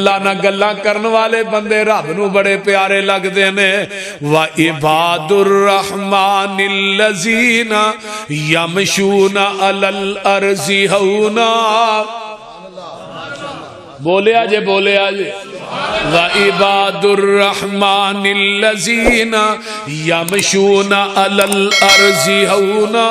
اللہ نہ گلاں کرن والے بندے رب نو بڑے پیارے لگدے نے وعباد الرحمن الذین یمشون علی الارض ہونا بولے آجے بولے آجے وعباد الرحمن الذین یمشون علی الارض ہونا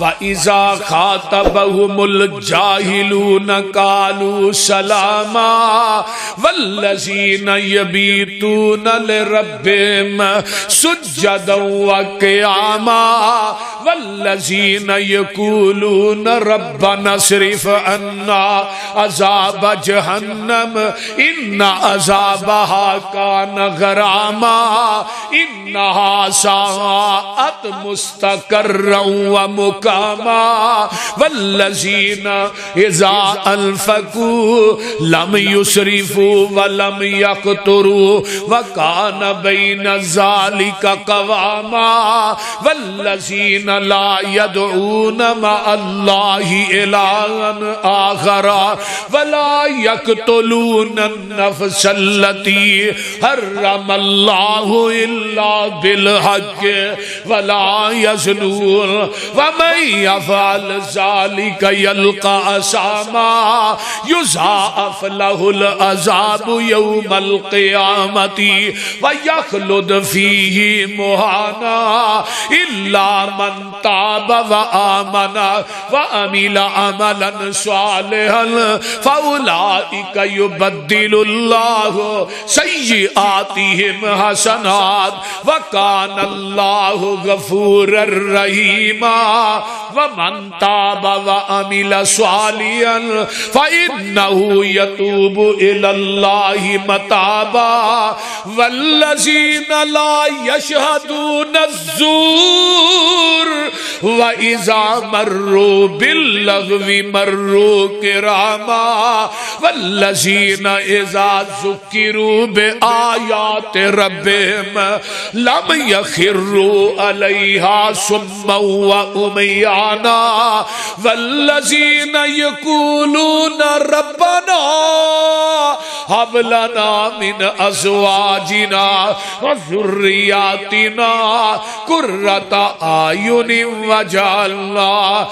وَإِذَا خَاطَبَهُمُ الْجَاهِلُونَ قَالُوا سَلَامًا وَالَّذِينَ يَبِيتُونَ لِرَبِّهِمْ سُجَّدًا وَقِيَامًا وَالَّذِينَ يَقُولُونَ رَبَّنَا اصْرِفْ عَنَّا عَذَابَ جَهَنَّمَ إِنَّ عَذَابَهَا كَانَ غَرَامًا إِنَّهَا سَاءَتْ مُسْتَقَرًّا وَمُقَامًا وَالَّذِينَ إِذَا أَنفَقُوا لَمْ يُسْرِفُوا وَلَمْ يَقْتُرُوا وَكَانَ بَيْنَ ذَلِكَ قَوَامًا وَالَّذِينَ لَا يَدْعُونَ مَعَ اللَّهِ إِلَٰهًا آخَرَ وَلَا يَقْتُلُونَ النَّفْسَ الَّتِي حَرَّمَ اللَّهُ إِلَّا بِالْحَقِّ وَلَا يَزْنُونَ وَمَن يَفْعَلْ ذَلِكَ يَلْقَ أَثَامًا يُضَاعَفْ لَهُ الْعَذَابُ يَوْمَ الْقِيَامَةِ وَيَخْلُدْ فِيهِ مُهَانًا إِلَّا مَن تَابَ وَآمَنَ وَعَمِلَ عَمَلًا صَالِحًا فَأُولَئِكَ يُبَدِّلُ اللَّهُ سَيِّئَاتِهِمْ حَسَنَاتٍ وَكَانَ اللَّهُ غَفُورًا رَحِيمًا وَمَن تَابَ وَعَمِلَ صَالِحًا فَإِنَّهُ يَتُوبُ إِلَى اللَّهِ مَتَابًا وَالَّذِينَ لَا يَشْهَدُونَ الزُّورَ وَإِذَا مَرُّوا بِاللَّغْوِ مَرُّوا كِرَامًا وَالَّذِينَ إِذَا ذُكِّرُوا بِآيَاتِ رَبِّهِمْ لَمْ يَخِرُّوا عَلَيْهَا صُمًّا وَعُمْيَانًا وَالَّذِينَ يَقُولُونَ رَبَّنَا هَبْ لَنَا مِنْ أَزْوَاجِنَا وَذُرِّيَّاتِنَا قُرَّةَ أَعْيُنٍ وَاجْعَلْنَا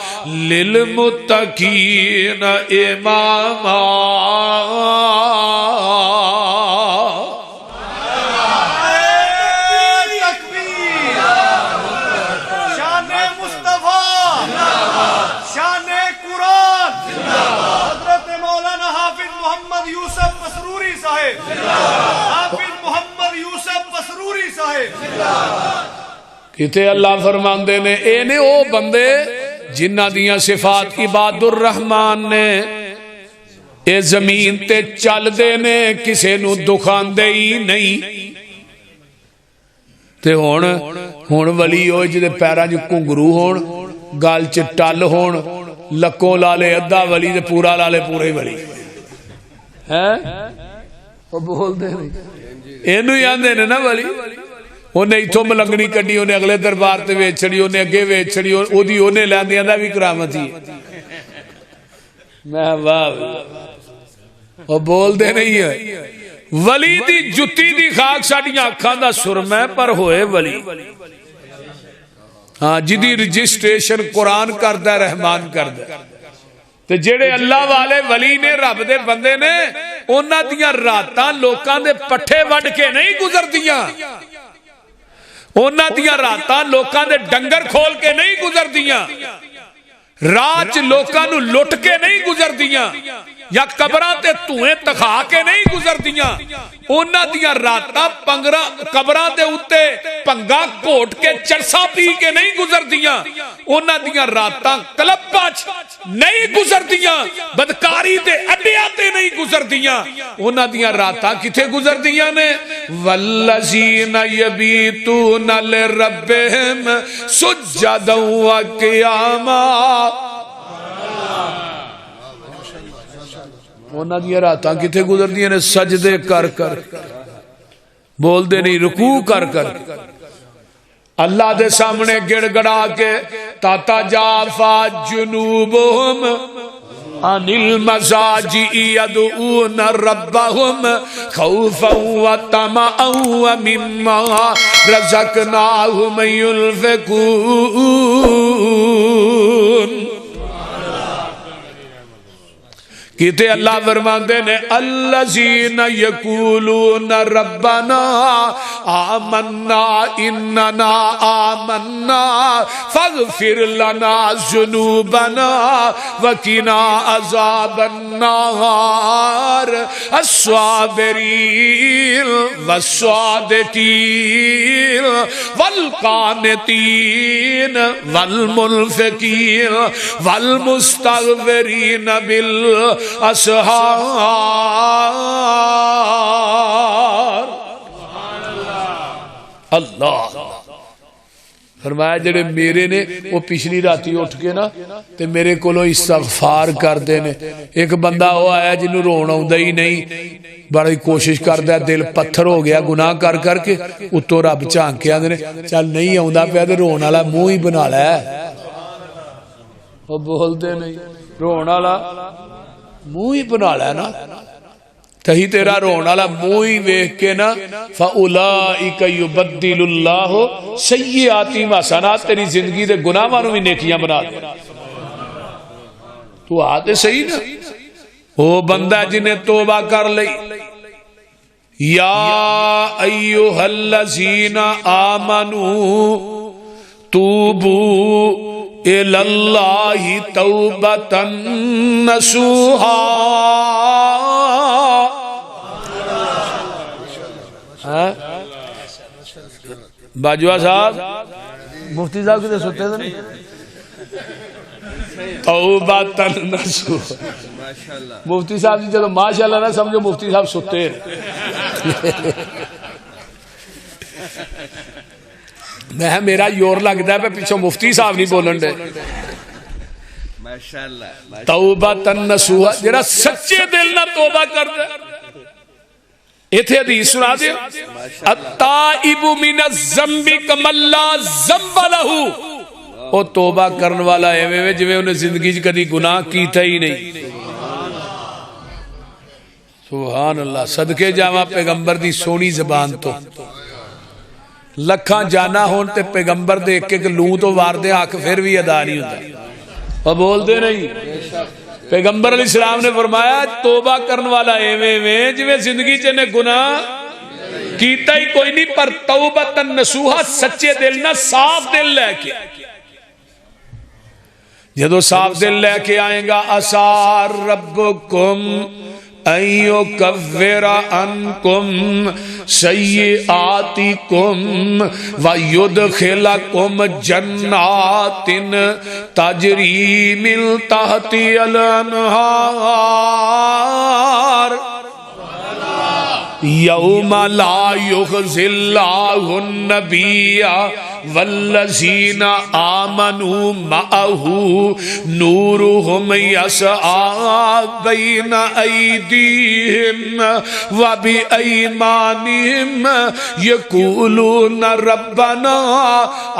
لِلْمُتَّقِينَ إِمَامًا کتے اللہ فرماندے نے اے نے او بندے جنہ دیاں صفات عباد الرحمن نے اے زمین تے چل دے نے کسے نو دکھان دے ہی نہیں تے ہون ولی ہوئے جدے پیرا جو کنگرو ہون گال چ ٹل ہون لکوں لالے ادھا ولی تے پورا لالے پورے ولی ہیں وہ بول دے نہیں اینو ہی آندے نے نا ولی انہیں اتھوں ملنگنی کڈی انہیں اگلے دربار تے ویچ چھڑی انہیں اگے ویچ چھڑی انہیں لیندیاں دا بھی کرامت ہی میں واہ وہ بول دے نہیں ہے ولی دی جتی دی خاک ساڑیاں اکھاں دا سرمہ پر ہوئے ولی ہاں جدی رجسٹریشن قرآن کردہ رحمان کردہ تے جڑے اللہ والے ولی نے رب دے بندے نے انہاں دیاں راتاں لوکاں دے پٹھے وڈ کے نہیں گزر دیاں انہاں دیاں راتاں لوکاں دے ڈنگر کھول کے نہیں گزر دیاں راج لوکاں نو لٹ کے نہیں گزر دیاں یا قبراں تے توئیں تخا کے نہیں گزر دیاں انہاں دیاں راتاں قبراں دے اتے پنگا کوٹ کے چرسا پی کے نہیں گزر دیاں انہاں دیاں راتاں کلپاں نہیں گزر دیاں بدکاری دے اڈیاں تے نہیں گزر دیاں انہاں دیاں راتاں کتھے گزر دیاں نے والذین یبیتون لربہم سجدا وقیاما انہاں دیاں راتاں کتھے گزر دیاں نے سجدے کر کر بول دے نہیں رکوع کر کر اللہ دے سامنے گڑ گڑا کے تاتا جافا جنوبہم عن المضاجع يدعون ربهم خوفا وطمعا ومما رزقناهم ينفقون. کہتے اللہ فرماندے نے الذین یقولون ربنا آمنا اننا آمنا فاغفر لنا ذنوبنا وقنا عذاب النار الصابرین والصادقین والقانتین والمنفقین والمستغفرین اسحار. اللہ فرمایا جڑے میرے نے وہ پچھلی راتی اٹھ کے نا تے میرے کولو استغفار کردے نے. ایک بندہ وہ آیا جنہوں رون آؤندا ہی نہیں, بڑی کوشش کردا ہے, دل پتھر ہو گیا گناہ کر کر کے, اتوں رب جھانک کے آندے نے چل نہیں آوندا پیا تے رون والا منہ ہی بنا لے. وہ بولدے نہیں, رون والا منہ ہی بنا لے نا, تہی تیرا رون والا منہ ہی ویکھ کے نا فاولئک یبدل اللہ سیئاتہم حسنات, تیری زندگی دے گناہاں نوں بھی نیکیاں بنا دے. تو آتے صحیح نا وہ بندہ جنہیں توبہ کر لئی. یا ایھا الذین آمنوا توبوا الی اللہ توبۃ نصوحا. باجوہ صاحب مفتی صاحب کتے ستے تھے نہیں, توبۃ نصوحا. مفتی صاحب جی جب ماشاءاللہ نہ سمجھو مفتی صاحب ستے میں میرا یور لگتا ہے پہ پیچھے مفتی صاحب نہیں بولن دے. توبۃ نصوحا جڑا سچے دل نہ توبہ کردا. ایتھے حدیث سنا دے, التائب من الذنب کمن لا ذنب لہ. او توبہ کرن والا ایویں جویں انہیں زندگی چ کدی گناہ کیتا ہی نہیں. سبحان اللہ. صدقے جاواں پیغمبر دی سونی زبان تو. لکھاں جانا ہون تے پیغمبر دے ایک ایک لوں تو وار دے آنکھ پھر بھی ادا نہیں ہوتا. اور بول دے نہیں, پیغمبر علیہ السلام نے فرمایا توبہ کرن والا ایویں جویں زندگی چ نے گناہ کیتا ہی کوئی نہیں, پر توبۃ نصوحا سچے دل نہ صاف دل لے کے. جدو صاف دل لے کے آئیں گا اسار ربکم ان یکفر عنکم سیئاتکم ویدخلکم جنات تجری من تحتہا الانہار یوم لا یخزی اللہ النبی والذین آمنوا معہ نورہم یسعی بین ایدیہم وبایمانہم یقولون ربنا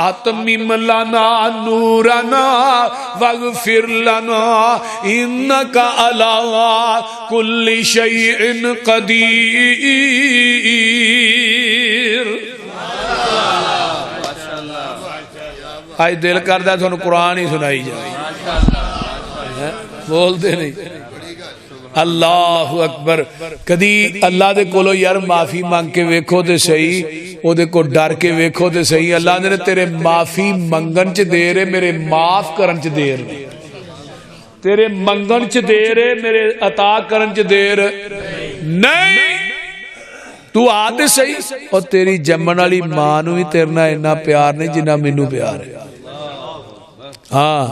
اتمم لنا نورنا واغفر لنا انک علی کل شیء قدیر. آج دل کردہ تھانوں قرآن ہی سنائی جائے. بول دے نہیں. اللہ اکبر. کدی اللہ دے کولو یار معافی مانگ کے ویکھو تے صحیح, او دے کو ڈر کے ویکھو تے صحیح. اللہ نے تیرے معافی منگن چ دیر ہے, میرے معاف کرن چ دیر نہیں. تیرے منگن چ دیر ہے, میرے عطا کرن چ دیر نہیں. تو آتے صحیح. اور تیری جمن والی ماں نو بھی تیرنا اتنا پیار نہیں جنہ مینوں پیار ہے. ہاں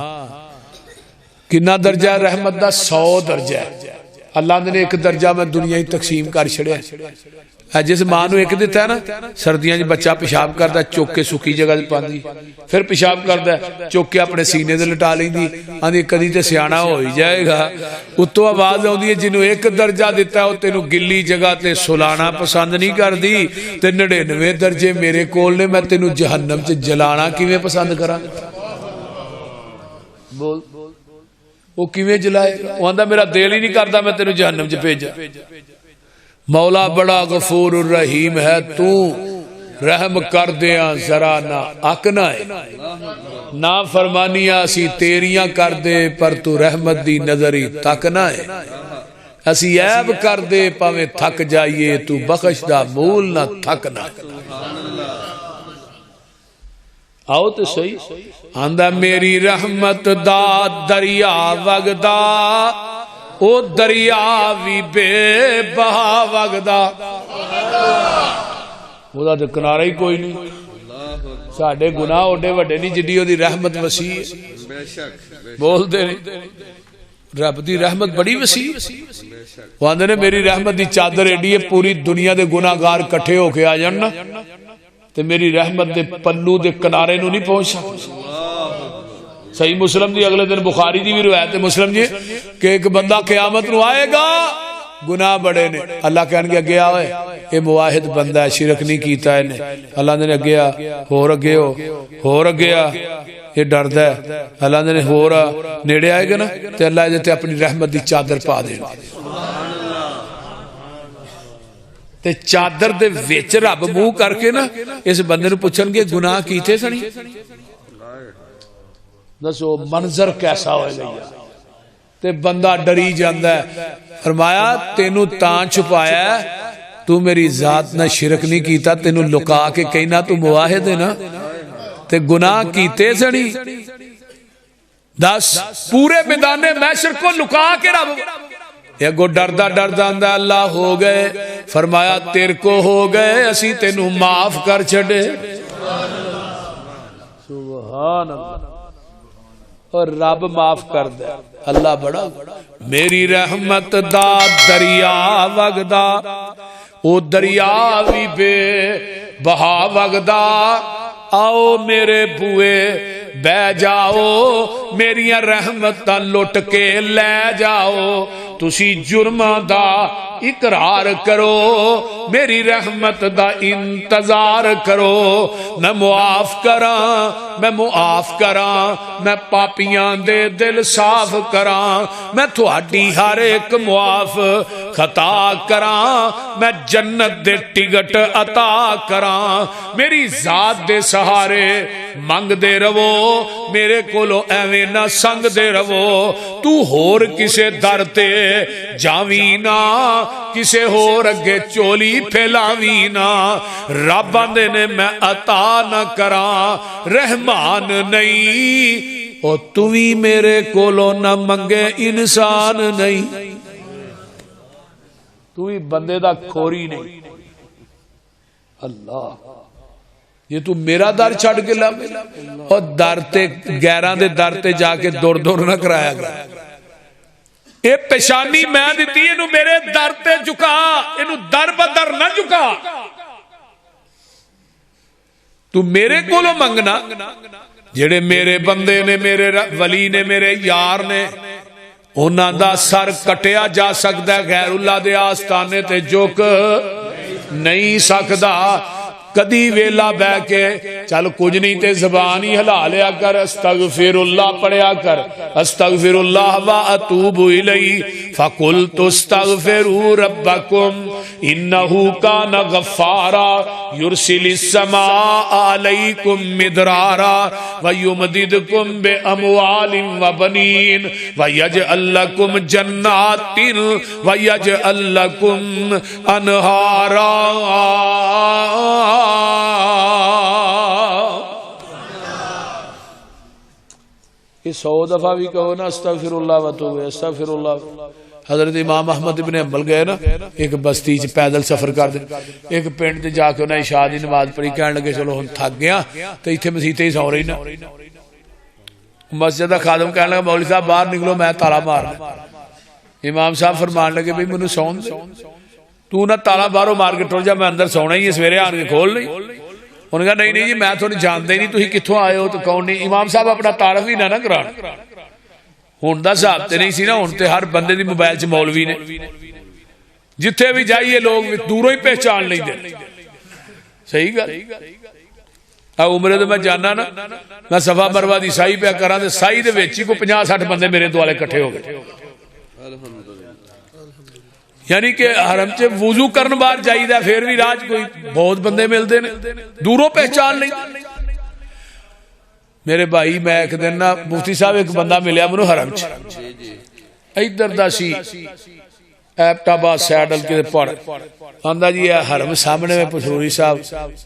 کنا درجہ رحمت دا 100 درجہ ہے. اللہ نے ایک درجہ میں دنیا ہی تقسیم کر چھڑیا. جس ماں نو ایک دیتا ہے نا, سردیاں جی بچہ پیشاب کردا چوک کے سکی جگہ تے پاندی, پھر پیشاب کردا چوک کے اپنے سینے تے لٹا لیندی, آندی کدی تے سیاਣਾ ہو ہی جائے گا. اتوں آواز آندی ہے جنوں ایک درجہ دیتا ہے او تینوں گلی جگہ تے سلانا پسند نہیں کردی, تے 99 درجے میرے کول نے, میں تینوں جہنم چ جلانا کیویں پسند کراں. بول وہ کیویں جلائے گا؟ وہ آندا میرا دل ہی نہیں کرتا میں تینوں جہنم چ بھیجا۔ مولا بڑا غفور الرحیم ہے، تو رحم کر دیاں ذرا نہ اکنا ہے، نا فرمانیاں اسی تیریاں کر دے پر تو رحمت دی نظری تکنا ہے، اسی عیب کر دے پاویں تھک جائیے تو بخش دا مول نہ تھکنا۔ آؤ تو صحیح آندہ میری رحمت دا دریا وگدا، او دریا بھی بے بہا وگدا، وہ دا کنارہ ہی کوئی نہیں۔ ساڑھے گناہ اوڈے وڈے نہیں جڈی او دی رحمت وسیع ہے، بول دے نہیں، رب دی رحمت بڑی وسیع۔ وہ آندے نے میری رحمت دی چادر ایڈی ہے پوری دنیا دے گناہگار کٹھے ہو کے آ جاننا تے میری رحمت دے پلو دے کنارے نو نہیں پہنچ سکتا۔ صحیح مسلم دی اگلے دن بخاری دی بھی روایت ہے مسلم جی کہ ایک بندہ قیامت نو آئے گا گناہ بڑے نے، اللہ کہنے گیا گیا ہوئے یہ مواحد بندہ ہے شرک نہیں کیتا ہے نے، اللہ نے گیا ہو رگے ہو رگیا یہ ڈرد ہے، اللہ نے ہو رہا نیڑے آئے گا نا تے اللہ جاتے اپنی رحمت دی چادر پا دے تے چادر دے ویچ رب منہ کر کے نا اس بندے نو پوچھن گے گناہ کیتے سنی، دسو منظر کیسا ہوئے گیا تے بندہ ڈری جاندہ ہے۔ فرمایا تینو تان چھپایا ہے تو میری ذات نہ شرک نہیں کیتا، تینو لکا کے کہنا تو مواحد ہے نا تے گناہ کیتے سنی، دس پورے میدان محشر کو لکا کے رب یہ گو ڈردہ ڈردہ اندہ اللہ ہو گئے، فرمایا تیر کو ہو گئے اسی تینو معاف کر چھڑے، سبحان اللہ، اور رب معاف کر دے اللہ بڑا۔ میری رحمت دا دریا وگدا، او دریا بھی بے بہا وگدا، آؤ میرے بوئے بہ جاؤ میری رحمت لٹ کے لے جاؤ، تسی جرمہ دا اقرار کرو میری رحمت دا انتظار کرو، میں معاف کراں میں معاف کراں، میں پاپیاں دے دل صاف کراں، میں تھوڑی ہر ایک معاف خطا کراں، میں جنت دے ٹکٹ عطا کراں، میری ذات دے سہارے منگ دے رہو میرے کولو ایویں نہ سنگ دے رہو، تو ہور کسے در تے جاوینا کسے ہور اگے چولی پھیلاوینا، رب آندے نے میں عطا نہ کراں رحمان نہیں، او تُویں میرے کولو نہ منگے انسان نہیں، تو بندے دا کھوری نہیں، اللہ یہ تو میرا در چھڑ کے لا اور در تے گیران دے در تے جا کے دور دور نہ کرایا گیا، اے پیشانی میں دیتی انہوں میرے در تے جھکا، انہوں در بدر نہ جھکا، تو میرے کولو منگنا، جڑے میرے بندے نے میرے ولی نے میرے یار نے انہاں دا سر کٹیا جا سکتا ہے، غیر اللہ دے آستانے تے جھک نہیں سکدا، کدی ویلا بہ کے چل کچھ نہیں تے زبان ہی ہلا لیا کر، استغفر اللہ پڑھیا کر، استغفر اللہ و اتوب الیہ، فقلت استغفروا ربکم انہ کان غفارا یرسل السماء علیکم مدرارا ویمددکم باموال وبنین ویجعل لکم جنات ویجعل لکم انہارا۔ یہ 100 دفعہ بھی کہو نا استغفر اللہ و توبہ استغفر اللہ۔ حضرت امام احمد ابن حنبل گئے نا ایک بستی چ پیدل سفر کر دے، ایک پنڈ تے جا کے انہیں عشاء دی نماز پڑھی، کہنے لگے چلو ہن تھک گیا تے ایتھے مسیت ہی سو رہی نا، مسجد دا خادم کہنے لگا مولوی صاحب باہر نکلو میں تالا مارنا، امام صاحب فرمان لگے بھئی مینوں سون دے، تو نہ تالا باہروں مار کے ٹر جا، میں اندر سونا ہی ہے، سویرے آن کے کھول نہیں۔ انہوں نے کہا نہیں جی میں تھوڑی جانتے ہی نہیں تھی کتھوں آئے ہو تو کون نہیں، امام صاحب اپنا تعارف ہی نہ کران، ہن دا صاحب تے نہیں سی نا، ہن تے ہر بندے دی موبائل چ مولوی نے، جتھے بھی جائیے لوگ دوروں ہی پہچان لیں دے، صحیح گل۔ عمرے تو میں جانا نا، میں صفا مروہ دی سائی پہ کرا تے سائی دے وچ ہی کو 50-60 بندے میرے دوالے کٹھے ہو گئے. یعنی کہ حرم چ وضو کرن بار جائیدا پھر بھی راج کوئی بہت بندے ملتے نے، دوروں پہچان نہیں. میرے بھائی میں ایک دن نا مفتی صاحب ایک بندہ ملیا مینوں حرم چ، ادھر دا سی ایبٹ آباد سیڈل کے پڑھ آندا جی اے حرم سامنے میں پشوری صاحب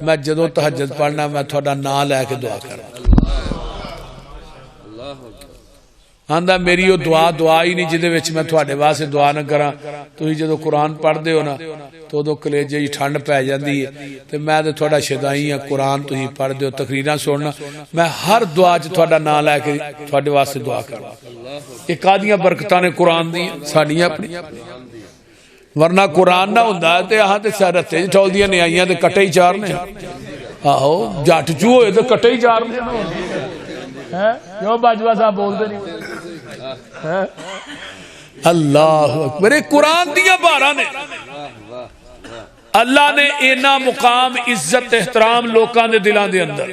میں جدوں تہجد پڑھنا میں تھوڑا نام لے کے دعا کرنا. آندا میری وہ دعا ہی نہیں جدے وچ میں تھوڑے واسطے دعا نہ کراں. تسی جدوں قرآن پڑھدے ہو نا تو ادو کلیجے جی ٹھنڈ پی جاندی ہے تے میں تے تھوڑا شدائی ہاں. قرآن تسی پڑھدے ہو تقریراں سننا، میں ہر دعا چ تھوڑا نام لے کے تھوڑے واسطے دعا کرنا. یہ کادیاں برکتاں نے قرآن دی ساڈیاں اپنی، ورنہ قرآن نہ ہوندا تے ہاں تے رتے چ ٹھولدیاں نے آئیاں تے کٹے ہی چارنے. آہو جٹ چو ہوئے تے کٹے ہی چارنے کیوں باجوہ صاحب بولتے نہیں. اللہ اکبر، قرآن دیا بارہ نے اللہ نے اینا مقام عزت احترام لوکاں دے دلان دے اندر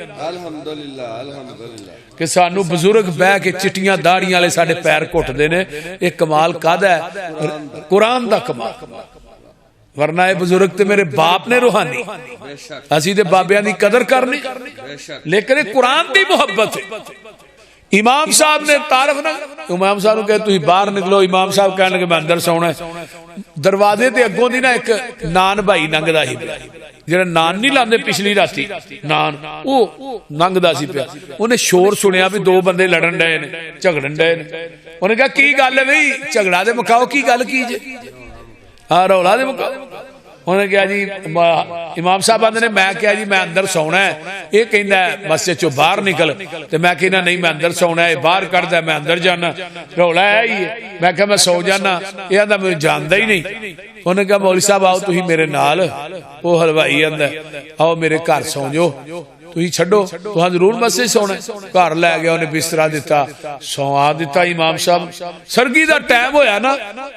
کہ سانو بزرگ بہ کے چٹیاں داڑیاں لے ساڑے پیر کوٹ دینے. ایک کمال قد ہے قرآن دا کمال، ورنہ اے بزرگ تے میرے باپ نے روحانی اسی تے بابیاں دی قدر کرنی، لیکن قرآن دی محبت ہے. امام صاحب نے تعارف نہ، امام صاحب نے کہا تھی باہر نکلو. امام صاحب کہنے لگے میں اندر سونا ہے. دروازے تے اگوں دی نا ایک نان بھائی ننگدا ہی پیا، جڑا نان نہیں لاندے پچھلی راتی نان، او ننگدا سی پیا. انہیں شور سنیا بھی دو بندے لڑن ڈے نے جھگڑن ڈے نے. انہیں کہا کی گل ہے بھئی جھگڑا دے مکاؤ، کی گل کی جے؟ ہاں رولا دے مکاؤ. انہوں نے کہا جی امام صاحب آندے نے میں کہا جی میں اندر سونا ہے. یہ کہندا ہے مسجد چوں باہر نکل، تے میں کہنا نہیں میں اندر سونا ہے. باہر کردا ہے میں اندر جانا، رولا ہے ہی ہے. میں کہا میں سو جانا، یہ آندا مجھے جاندا ہی نہیں. انہوں نے کہا مولوی صاحب آؤ تسی میرے نال. وہ حلوائی آندا آؤ میرے گھر سو جو، تسی چھڈو تو ضرور مسجد سونا. گھر لے گیا، انہیں بسترا دیتا، سوا دیتا. امام صاحب سرگی دا ٹائم ہویا نا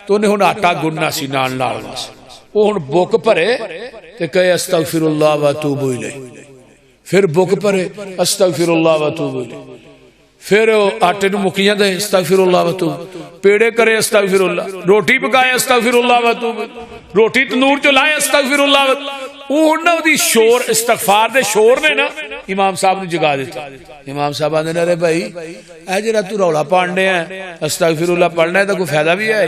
تو انہیں ہن آٹا گننا سی نان نال واسطے. وہ ہن بک بھرے تے کہے استغفر اللہ و اتوب الیہ، پھر بک بھرے استغفر اللہ و اتوب الیہ، پھر آٹے نو مکیاں دے استغفر اللہ و اتوب، پیڑے کرے استغفر اللہ، روٹی پکائے استغفر اللہ و اتوب، روٹی تندور چ لائے استغفر اللہ و. وہ ہن دی شور استغفار دے شور نے نا امام صاحب نے جگا دیتا. امام صاحب آندے نے ارے بھائی اے جڑا تو رولا پڑھنے ہے استغفر اللہ پڑھنا ہے تے کوئی فائدہ بھی ہے؟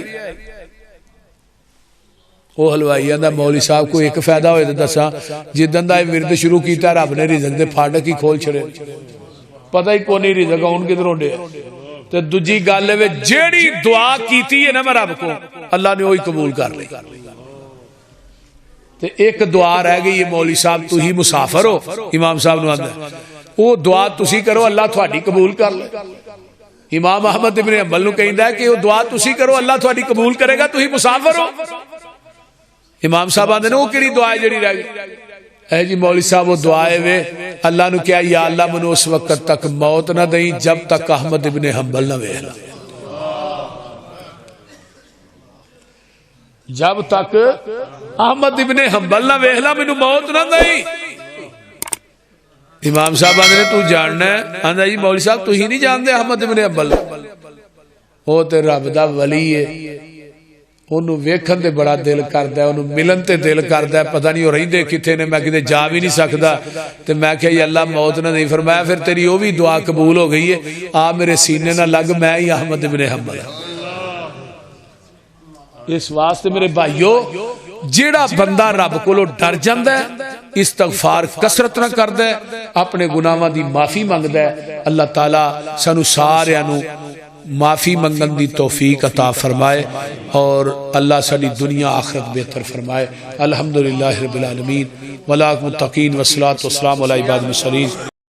وہ حلوائی آندا مولوی صاحب کو ایک فائدہ ہوئے تے دساں، جدن دا ورد شروع کیتا رب نے رزق دے پھاٹک ہی کھول چھڑے، پتہ ہی کوئی نہیں رزق ہن کدھروں ڈے. تے دوجی گل ہے جیڑی دعا کیتی ہے نا میں رب کو اللہ نے وہی قبول کر لی. تے ایک دعا رہ گئی ہے مولوی صاحب تو ہی مسافر ہو. امام صاحب نو آندا وہ دعا تسی کرو اللہ تہاڈی قبول کر لے. امام احمد ابن حنبل نو کہندا ہے کہ وہ دعا تسی کرو اللہ تہاڈی قبول کرے گا، تو ہی مسافر ہو. امام صاحب آندے نے وہ کیڑی دعا ہے جڑی رہ گئی؟ اے جی مولوی صاحب وہ دعا ہے وے اللہ نو کیا یا اللہ منو اس وقت تک موت نہ دئی جب تک احمد ابن حنبل نہ ویکھ لا، جب تک احمد ابن حنبل نہ ویکھ لا مینوں موت نہ دئی. امام صاحب آندے نے تو جاننا ہے؟ آندا جی مولوی صاحب تو ہی نہیں جانتے احمد ابن حنبل، وہ تے رب دا ولی ہے، انہوں ویکھن تے بڑا دل کردا ہے، انہوں ملن تے دل کردا ہے. پتہ نہیں ہو رہندے کتھے نے، میں کدے جا بھی نہیں سکدا. تے میں کہا یا اللہ موت نہ نہیں. فرمایا پھر تیری وہ بھی دعا قبول ہو گئی ہے، آ میرے سینے نہ لگ، میں ہی احمد ابن حنبل. اس واسطے میرے بھائیو جیڑا بندہ رب کولو ڈر جاندا ہے، استغفار کثرت نہ کردا ہے، اپنے گناہاں دی معافی منگدا ہے، اللہ تعالی سانو سارے نو معافی منگن دی توفیق عطا فرمائے اور اللہ ساری دنیا آخرت بہتر فرمائے. الحمدللہ رب العالمین والعاقبۃ للمتقین والصلاۃ والسلام علی عباد المرسلین.